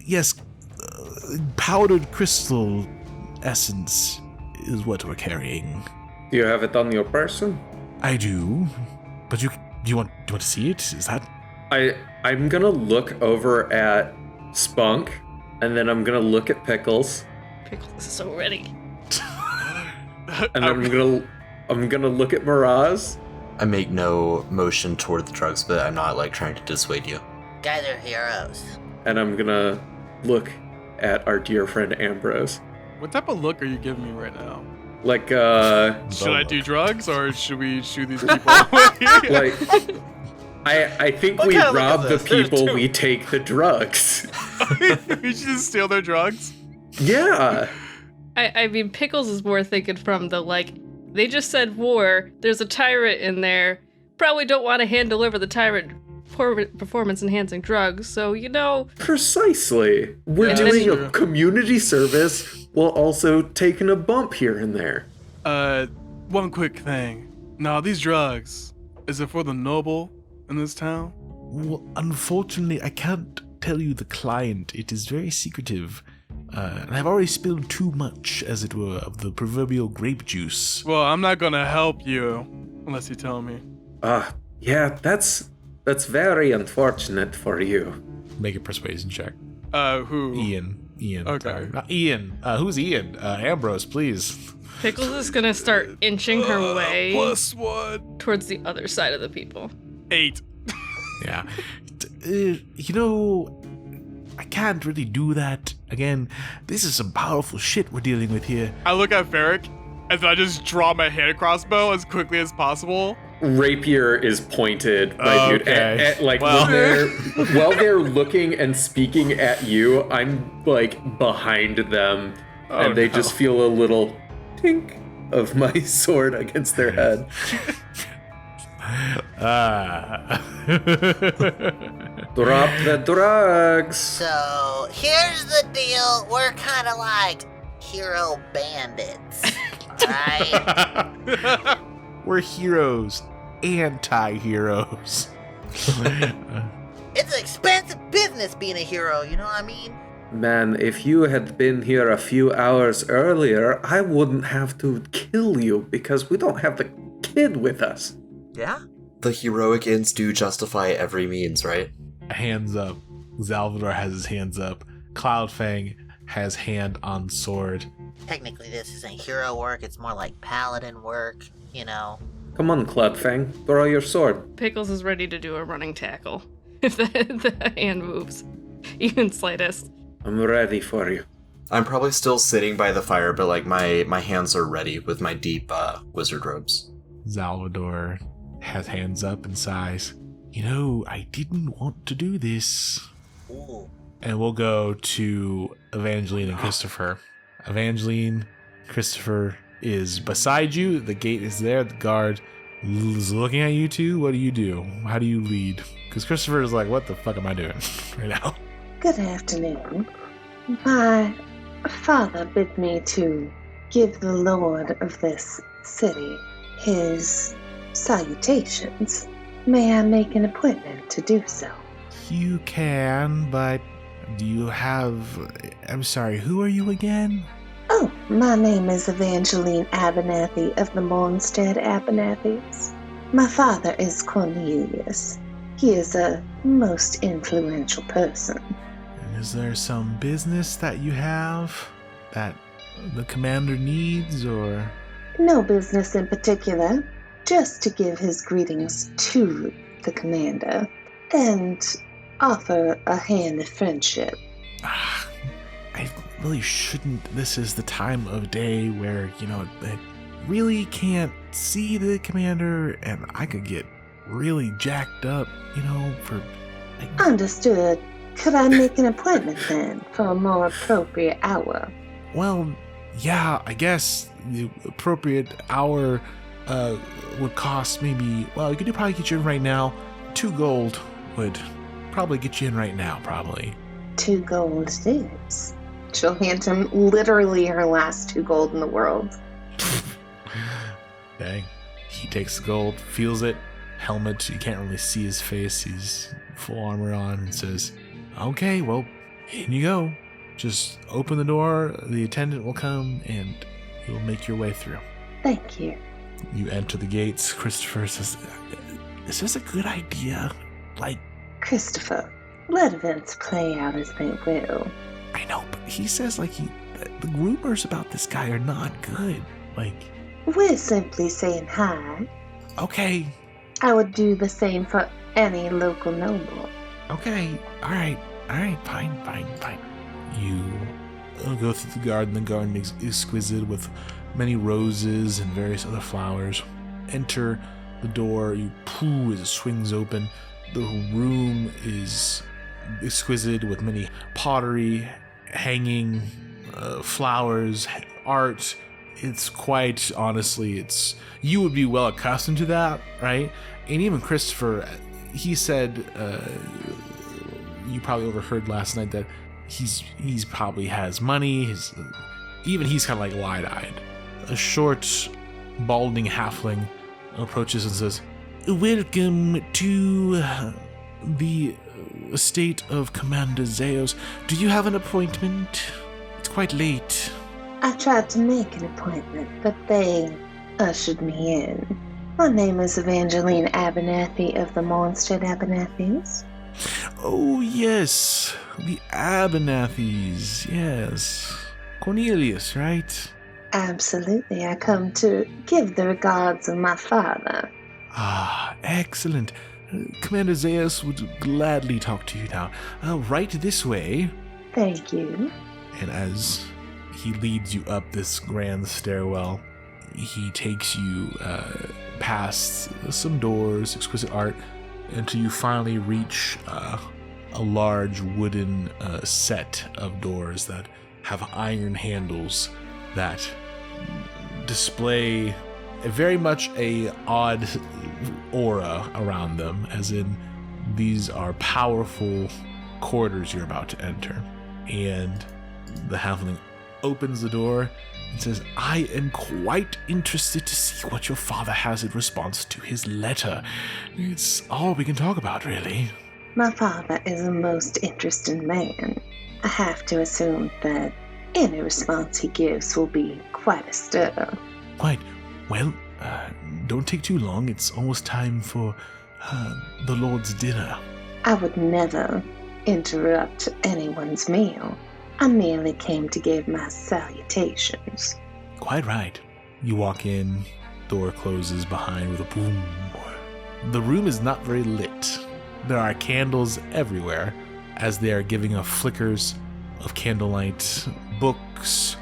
yes, powdered crystal essence is what we're carrying. Do you have it on your person? I do, but do you want to see it? Is that? I'm gonna look over at Spunk, and then I'm gonna look at Pickles. Pickles is so ready. And then I'm gonna look at Miraz. I make no motion toward the drugs, but I'm not trying to dissuade you. Guys are heroes. And I'm gonna look at our dear friend Ambrose. What type of look are you giving me right now? Like, should I do drugs or should we shoot these people? like, I think What we kind of look rob is the this? There's people, two. we take the drugs. We should just steal their drugs? Yeah. I mean, Pickles is more thinking from the, they just said war, there's a tyrant in there, probably don't want to hand deliver the tyrant performance-enhancing drugs, so, Precisely. We're Yeah, doing that's a community service while also taking a bump here and there. One quick thing. Now, these drugs, is it for the noble in this town? Well, unfortunately, I can't tell you the client. It is very secretive. And I've already spilled too much, as it were, of the proverbial grape juice. Well, I'm not gonna help you Unless you tell me. Yeah, that's very unfortunate for you. Make a persuasion check. Who? Ian. Okay. Sorry. Not Ian. Who's Ian? Ambrose, please. Pickles is gonna start inching her way +1. towards the other side of the people. 8. Yeah. I can't really do that. Again, this is some powerful shit we're dealing with here. I look at Varric, and then I just draw my hand crossbow as quickly as possible. Rapier is pointed, my dude. Okay. While they're looking and speaking at you, I'm like behind them, and they just feel a little tink of my sword against their head. Drop the drugs. So here's the deal. We're kind of like hero bandits, right? We're heroes, anti-heroes. It's an expensive business being a hero, you know what I mean? Man, if you had been here a few hours earlier, I wouldn't have to kill you because we don't have the kid with us. Yeah? The heroic ends do justify every means, right? Hands up. Salvador has his hands up. Cloudfang has hand on sword. Technically, this isn't hero work. It's more like paladin work, you know? Come on, Cloudfang, throw your sword. Pickles is ready to do a running tackle if the hand moves, even slightest. I'm ready for you. I'm probably still sitting by the fire, but like my hands are ready with my deep wizard robes. Salvador has hands up and sighs. I didn't want to do this. Ooh. And we'll go to Evangeline and Christopher. Evangeline, Christopher is beside you. The gate is there. The guard is looking at you two. What do you do? How do you lead? Because Christopher is like, what the fuck am I doing right now? Good afternoon. My father bid me to give the lord of this city his salutations. May I make an appointment to do so? You can, but do you have... I'm sorry, who are you again? Oh, my name is Evangeline Abernathy of the Mornstead Abernathy's. My father is Cornelius. He is a most influential person. And is there some business that you have that the commander needs, or... No business in particular, just to give his greetings to the commander and offer a hand of friendship. I really shouldn't. This is the time of day where, I really can't see the commander, and I could get really jacked up, for... Understood. Could I make an appointment then for a more appropriate hour? Well, yeah, I guess the appropriate hour would cost maybe... Well, you could probably get you in right now. 2 gold would probably get you in right now, probably. 2 gold it is. She'll hand him literally her last 2 gold in the world. Dang. He takes the gold, feels it, helmet, you can't really see his face, he's full armor on, and says, okay, well, in you go. Just open the door, the attendant will come, and you'll make your way through. Thank you. You enter the gates. Christopher says, is this a good idea? Christopher, let events play out as they will. I know, but he says, the rumors about this guy are not good. We're simply saying hi. Okay, I would do the same for any local noble. okay, all right, fine. You go through the garden. The garden is exquisite with many roses and various other flowers. Enter the door. As it swings open. The room is exquisite with many pottery, hanging, flowers, art. It's quite honestly, you would be well accustomed to that, right? And even Christopher, he said, you probably overheard last night that he's probably has money. He's kind of wide-eyed. A short, balding halfling approaches and says, welcome to the estate of Commander Zeos. Do you have an appointment? It's quite late. I tried to make an appointment, but they ushered me in. My name is Evangeline Abernathy of the Monstead Abernathy's. Oh, yes. The Abernathy's, yes. Cornelius, right? Absolutely. I come to give the regards of my father. Ah, excellent. Commander Zeus would gladly talk to you now. Right this way. Thank you. And as he leads you up this grand stairwell, he takes you past some doors, exquisite art, until you finally reach a large wooden set of doors that have iron handles that display very much a odd aura around them, as in these are powerful corridors you're about to enter. And the halfling opens the door and says, I am quite interested to see what your father has in response to his letter. It's all we can talk about, really. My father is a most interesting man. I have to assume that any response he gives will be quite a stir. Quite. Well, don't take too long. It's almost time for the Lord's dinner. I would never interrupt anyone's meal. I merely came to give my salutations. Quite right. You walk in, door closes behind with a boom. The room is not very lit. There are candles everywhere as they are giving off flickers of candlelight. Books,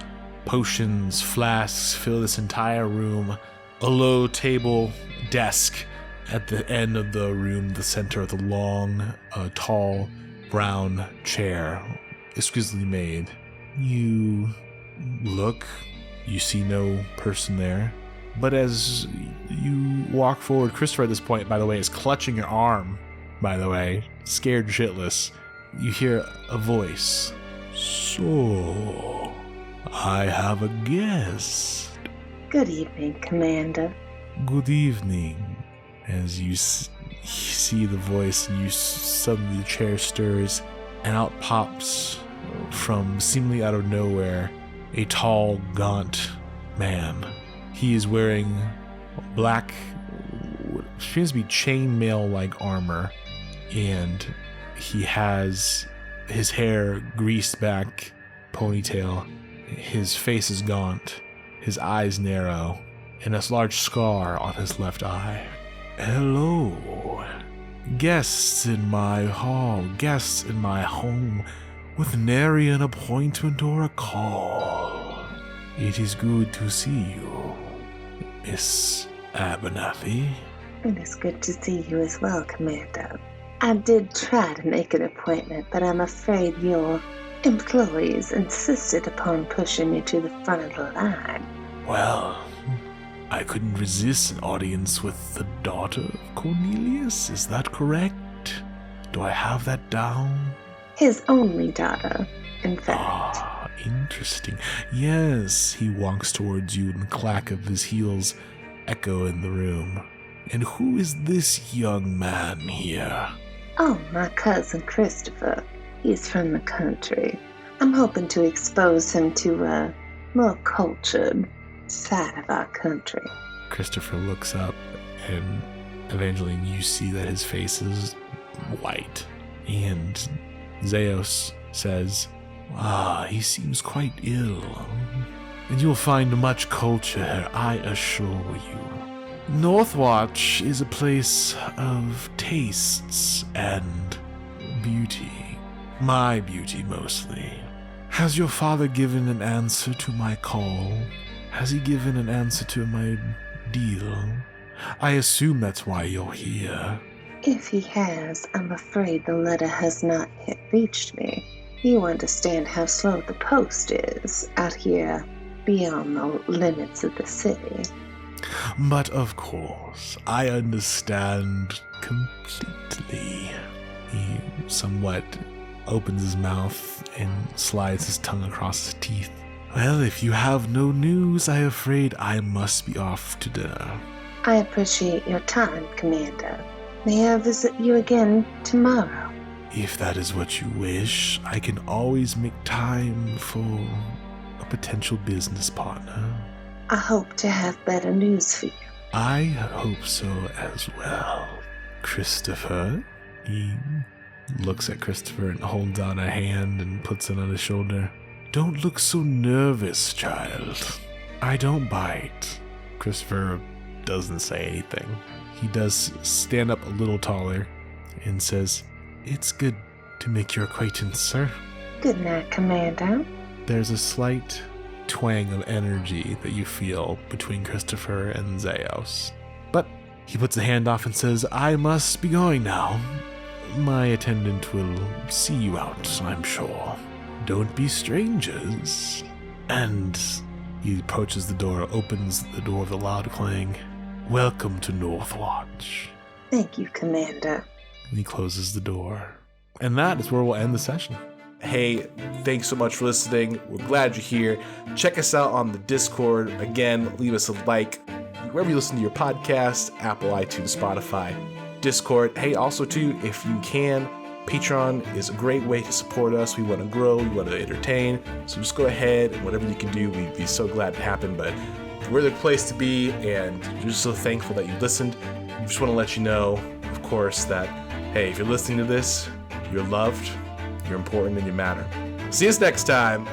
potions, flasks fill this entire room. A low table, desk at the end of the room, the center of the long, tall, brown chair, exquisitely made. You look, you see no person there. But as you walk forward, Christopher at this point, by the way, is clutching your arm, by the way, scared shitless. You hear a voice. So, I have a guest. Good evening, Commander. Good evening. As you see the voice, and suddenly the chair stirs, and out pops from seemingly out of nowhere a tall, gaunt man. He is wearing black, what seems to be chainmail-like armor, and he has his hair greased back, ponytail. His face is gaunt, his eyes narrow, and a large scar on his left eye. Hello. Guests in my hall, guests in my home, with nary an appointment or a call. It is good to see you, Miss Abernathy. It is good to see you as well, Commander. I did try to make an appointment, but I'm afraid your employees insisted upon pushing me to the front of the line. Well, I couldn't resist an audience with the daughter of Cornelius, is that correct? Do I have that down? His only daughter, in fact. Ah, interesting. Yes, he walks towards you, and the clack of his heels echo in the room. And who is this young man here? Oh, my cousin Christopher. He's from the country. I'm hoping to expose him to a more cultured side of our country. Christopher looks up, and Evangeline, you see that his face is white. And Zeus says, he seems quite ill. And you'll find much culture here, I assure you. Northwatch is a place of tastes and beauty. My beauty, mostly. Has your father given an answer to my call? Has he given an answer to my deal? I assume that's why you're here. If he has, I'm afraid the letter has not yet reached me. You understand how slow the post is out here beyond the limits of the city. But of course, I understand completely. He somewhat opens his mouth and slides his tongue across his teeth. Well, if you have no news, I'm afraid I must be off to dinner. I appreciate your time, Commander. May I visit you again tomorrow? If that is what you wish, I can always make time for a potential business partner. I hope to have better news for you. I hope so as well. Christopher? He looks at Christopher and holds out a hand and puts it on his shoulder. Don't look so nervous, child. I don't bite. Christopher doesn't say anything. He does stand up a little taller and says, It's good to make your acquaintance, sir. Good night, Commander. There's a slight twang of energy that you feel between Christopher and Zeos. But he puts a hand off and says, I must be going now. My attendant will see you out, I'm sure. Don't be strangers. And he approaches the door, opens the door with a loud clang. Welcome to Northwatch. Thank you, Commander. And he closes the door. And that is where we'll end the session. Hey, thanks so much for listening. We're glad you're here. Check us out on the Discord. Again, leave us a like wherever you listen to your podcast, Apple, iTunes, Spotify, Discord. Hey, also too, if you can, Patreon is a great way to support us. We want to grow, we want to entertain. So just go ahead and whatever you can do, we'd be so glad to happen. But we're the place to be, and we're just so thankful that you listened. We just want to let you know, of course, that, hey, if you're listening to this, you're loved, you're important, and you matter. See us next time.